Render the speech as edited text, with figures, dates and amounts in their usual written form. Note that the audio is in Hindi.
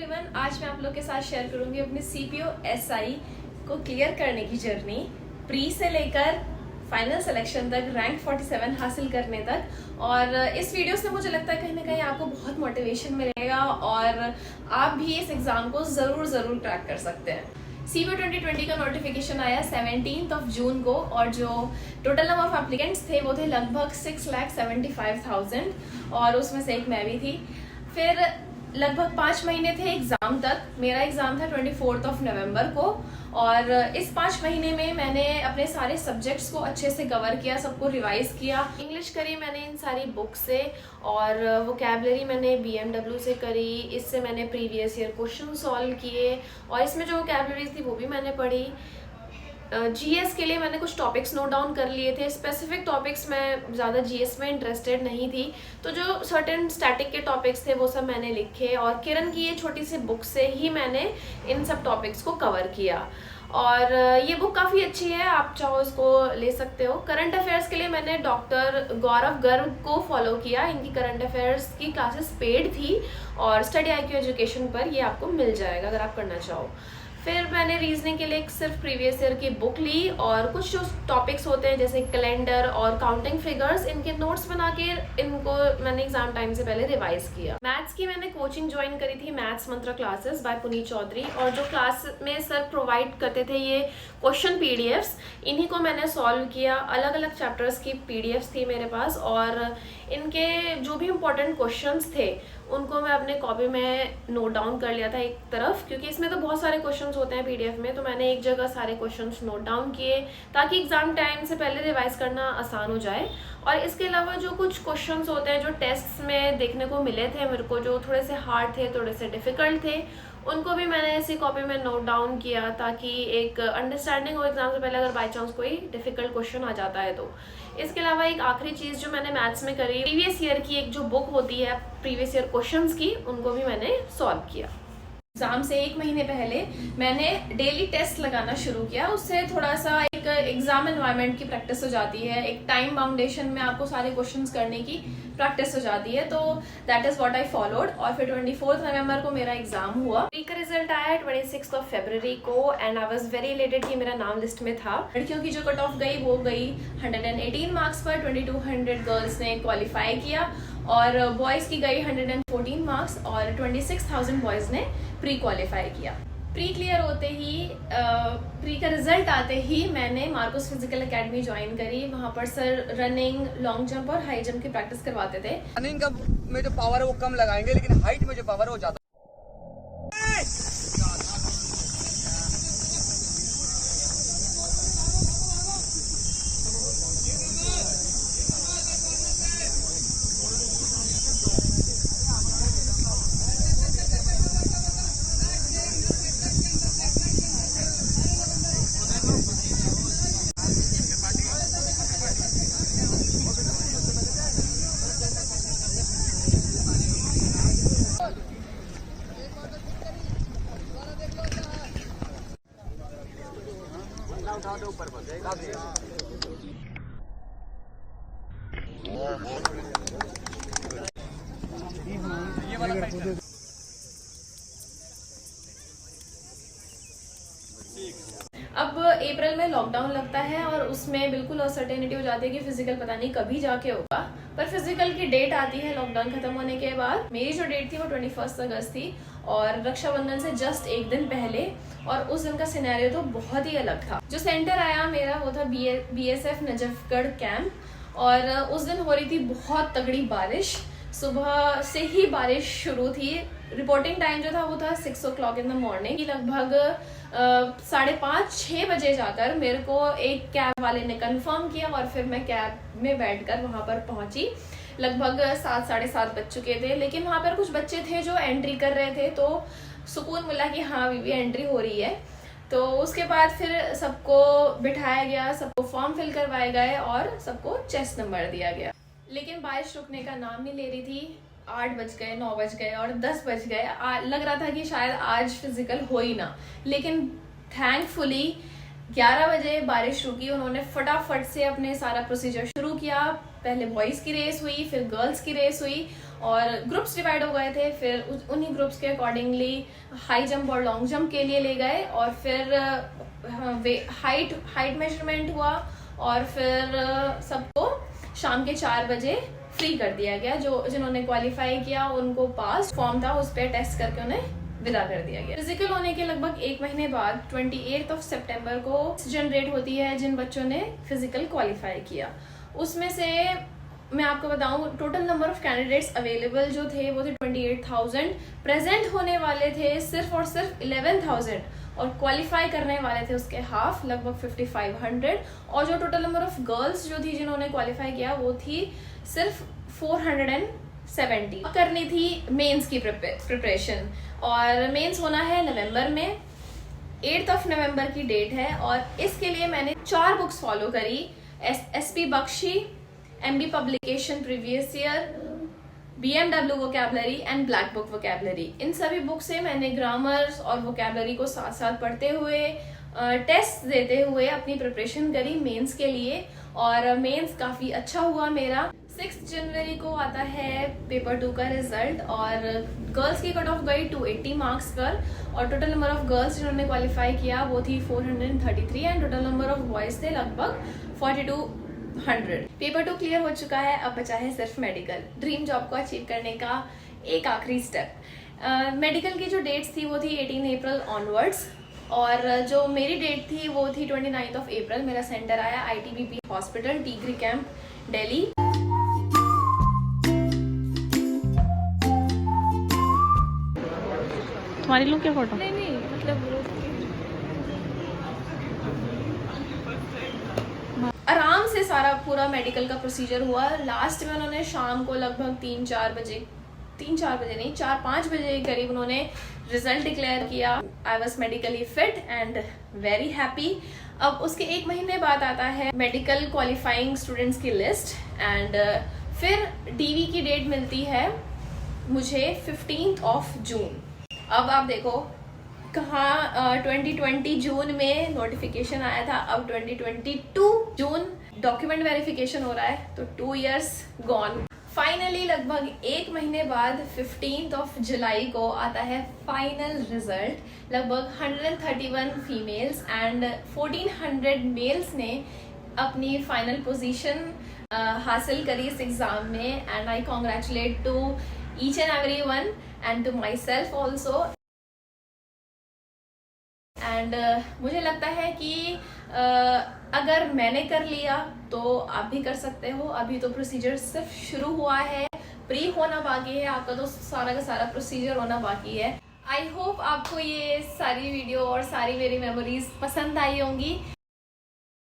एवरीवन, आज मैं आप लोग के साथ शेयर करूंगी अपने सीपीओ एसआई को क्लियर करने की जर्नी, प्री से लेकर फाइनल सिलेक्शन तक, रैंक 47 हासिल करने तक। और इस वीडियो से मुझे लगता है कहीं ना कहीं आपको बहुत मोटिवेशन मिलेगा और आप भी इस एग्जाम को जरूर क्रैक कर सकते हैं। सीपीओ 2020 का नोटिफिकेशन आया 17 जून को और जो टोटल नंबर ऑफ एप्लीकेंट्स थे वो थे लगभग 6,75,000 और उसमें से एक मैं भी थी। फिर लगभग 5 महीने थे एग्जाम तक। मेरा एग्जाम था 24 नवंबर को और इस 5 महीने में मैंने अपने सारे सब्जेक्ट्स को अच्छे से कवर किया, सबको रिवाइज किया। इंग्लिश करी मैंने इन सारी बुक से और वोकैबुलरी मैंने BMW से करी। इससे मैंने प्रीवियस ईयर क्वेश्चन सॉल्व किए और इसमें जो वोकैबुलरीज थी वो भी मैंने पढ़ी। जीएस के लिए मैंने कुछ टॉपिक्स नोट डाउन कर लिए थे। स्पेसिफिक टॉपिक्स में ज़्यादा जीएस में इंटरेस्टेड नहीं थी, तो जो सर्टेन स्टैटिक के टॉपिक्स थे वो सब मैंने लिखे और किरण की ये छोटी सी बुक से ही मैंने इन सब टॉपिक्स को कवर किया। और ये बुक काफ़ी अच्छी है, आप चाहो इसको ले सकते हो। करंट अफेयर्स के लिए मैंने डॉक्टर गौरव गर्ग को फॉलो किया। इनकी करंट अफेयर्स की क्लासेस पेड थी और स्टडी IQ एजुकेशन पर ये आपको मिल जाएगा अगर आप करना चाहो। फिर मैंने रीजनिंग के लिए एक सिर्फ प्रीवियस ईयर की बुक ली और कुछ जो टॉपिक्स होते हैं जैसे कैलेंडर और काउंटिंग फिगर्स, इनके नोट्स बना के इनको मैंने एग्जाम टाइम से पहले रिवाइज किया। मैथ्स की मैंने कोचिंग ज्वाइन करी थी, मैथ्स मंत्र क्लासेस बाय पुनीत चौधरी, और जो क्लास में सर प्रोवाइड करते थे ये क्वेश्चन PDFs, इन्हीं को मैंने सॉल्व किया। अलग अलग चैप्टर्स की PDFs थी मेरे पास और इनके जो भी इम्पोर्टेंट क्वेश्चंस थे उनको मैं अपने कॉपी में नोट डाउन कर लिया था एक तरफ, क्योंकि इसमें तो बहुत सारे क्वेश्चंस होते हैं PDF में, तो मैंने एक जगह सारे क्वेश्चंस नोट डाउन किए ताकि एग्जाम टाइम से पहले रिवाइज करना आसान हो जाए। और इसके अलावा जो कुछ क्वेश्चंस होते हैं जो टेस्ट्स में देखने को मिले थे मेरे को, जो थोड़े से हार्ड थे, थोड़े से डिफिकल्ट थे, उनको भी मैंने इसी कॉपी में नोट डाउन किया ताकि एक अंडरस्टैंडिंग हो एग्जाम से पहले अगर बाई चांस कोई डिफिकल्ट क्वेश्चन आ जाता है तो। इसके अलावा एक आखिरी चीज़ जो मैंने मैथ्स में करी, प्रीवियस ईयर की एक जो बुक होती है प्रीवियस ईयर क्वेश्चंस की, उनको भी मैंने सॉल्व किया। एग्जाम से 1 महीने पहले मैंने डेली टेस्ट लगाना शुरू किया। उससे थोड़ा सा एक एग्जाम एनवायरनमेंट की प्रैक्टिस हो जाती है, एक टाइम बाउंडेशन में आपको सारे क्वेश्चंस करने की प्रैक्टिस हो जाती है, तो that is what I followed. और फिर 24 नवंबर को मेरा एग्जाम हुआ। प्री का रिजल्ट आया 26 फरवरी को and I was very elated कि मेरा नाम लिस्ट में था। लड़कियों की जो कट ऑफ गई वो गई 118 मार्क्स पर। 2200 गर्ल्स ने क्वालिफाई किया और बॉयज़ की गई 114 मार्क्स और 26,000 बॉयज़ ने प्री क्वालिफाई किया। प्री क्लियर होते ही प्री का रिजल्ट आते ही मैंने मार्कोस फिजिकल एकेडमी ज्वाइन करी। वहाँ पर सर रनिंग, लॉन्ग जंप और हाई जंप की प्रैक्टिस करवाते थे। रनिंग का में जो पावर है वो कम लगाएंगे, लेकिन हाइट में जो पावर है वो ज्यादा। उठा दो ऊपर बस ये वाला अब अप्रैल में लॉकडाउन लगता है और उसमें बिल्कुल अनसर्टेनिटी हो जाती है कि फिजिकल पता नहीं कभी जाके होगा, पर फिजिकल की डेट आती है लॉकडाउन खत्म होने के बाद। मेरी जो डेट थी वो 21 अगस्त थी और रक्षाबंधन से जस्ट एक दिन पहले, और उस दिन का सिनेरियो तो बहुत ही अलग था। जो सेंटर आया मेरा वो था BSF नजफगढ़ कैंप और उस दिन हो रही थी बहुत तगड़ी बारिश। सुबह से ही बारिश शुरू थी। रिपोर्टिंग टाइम जो था वो था 6 o'clock इन द मॉर्निंग। लगभग 5:30-6 बजे जाकर मेरे को एक कैब वाले ने कंफर्म किया और फिर मैं कैब में बैठकर वहां पर पहुंची। लगभग 7-7:30 बज चुके थे, लेकिन वहां पर कुछ बच्चे थे जो एंट्री कर रहे थे, तो सुकून मिला कि हाँ अभी भी एंट्री हो रही है। तो उसके बाद फिर सबको बिठाया गया, सबको फॉर्म फिल करवाए गए और सबको चेस्ट नंबर दिया गया। लेकिन बारिश रुकने का नाम नहीं ले रही थी। 8 बज गए, 9 बज गए और 10 बज गए। लग रहा था कि शायद आज फिजिकल हो ही ना, लेकिन थैंकफुली 11 बजे बारिश रुकी। उन्होंने फटाफट से अपने सारा प्रोसीजर शुरू किया। पहले बॉयज़ की रेस हुई, फिर गर्ल्स की रेस हुई और ग्रुप्स डिवाइड हो गए थे। फिर उन्हीं ग्रुप्स के अकॉर्डिंगली हाई जंप और लॉन्ग जंप के लिए ले गए और फिर हाइट मेजरमेंट हुआ और फिर सबको शाम के 4 बजे फ्री कर दिया गया। जिन्होंने क्वालिफाई किया उनको पास फॉर्म था, उस पर टेस्ट करके उन्हें विदा कर दिया गया। फिजिकल होने के लगभग 1 महीने बाद 28 सितंबर को जनरेट होती है जिन बच्चों ने फिजिकल क्वालिफाई किया। उसमें से मैं आपको बताऊं total number of candidates available जो थे वो थे 28,000। प्रेजेंट होने वाले थे सिर्फ और सिर्फ 11,000 और क्वालिफाई करने वाले थे उसके हाफ लगभग 5,500। और जो टोटल नंबर ऑफ गर्ल्स जो थी जिन्होंने क्वालिफाई किया वो थी सिर्फ 470। करनी थी मेंस की प्रिपरेशन और मेंस होना है नवंबर में। 8 नवंबर की डेट है और इसके लिए मैंने 4 बुक्स फॉलो करी। SP Bakshi, MB publication previous year, BMW vocabulary and black book vocabulary. इन सभी बुक से मैंने ग्रामर्स और वोकैबलरी को साथ साथ पढ़ते हुए टेस्ट देते हुए अपनी प्रिपरेशन करी मेंस के लिए और मेंस काफ़ी अच्छा हुआ मेरा। 6 जनवरी को आता है पेपर 2 का रिजल्ट और गर्ल्स की कट ऑफ गई 280 मार्क्स पर और टोटल नंबर ऑफ गर्ल्स जिन्होंने क्वालिफाई किया वो थी 433 and total number of boys थे लगभग 4200। पेपर 2 क्लियर हो चुका है, अब बचा है सिर्फ मेडिकल, ड्रीम जॉब को अचीव करने का एक आखिरी स्टेप। मेडिकल की जो डेट्स थी वो थी 18 अप्रैल ऑनवर्ड्स और जो मेरी डेट थी वो थी 29 अप्रैल। मेरा सेंटर आया ITBP हॉस्पिटल, टीगरी कैंप, दिल्ली। तुम्हारी लुक क्या फोटो? नहीं मतलब आराम से सारा पूरा मेडिकल का प्रोसीजर हुआ। लास्ट में उन्होंने शाम को लगभग 3-4 बजे नहीं 4-5 बजे के करीब उन्होंने रिजल्ट डिक्लेयर किया। I was medically fit and very happy. अब उसके 1 महीने बाद आता है मेडिकल क्वालिफाइंग स्टूडेंट्स की लिस्ट एंड फिर DV की डेट मिलती है मुझे 15 जून। अब आप देखो कहाँ 2020 जून में नोटिफिकेशन आया था, अब 2022 जून डॉक्यूमेंट वेरिफिकेशन हो रहा है, तो 2 years गॉन। फाइनली लगभग 1 महीने बाद 15 जुलाई को आता है फाइनल रिजल्ट। लगभग 131 फीमेल्स एंड 1400 मेल्स ने अपनी फाइनल पोजीशन हासिल करी इस एग्जाम में and I congratulate to each and every one and to myself also. And मुझे लगता है कि अगर मैंने कर लिया तो आप भी कर सकते हो। अभी तो प्रोसीजर सिर्फ शुरू हुआ है, प्री होना बाकी है, आपका तो सारा का सारा प्रोसीजर होना बाकी है। आई होप आपको ये सारी वीडियो और सारी मेरी मेमोरीज पसंद आई होंगी।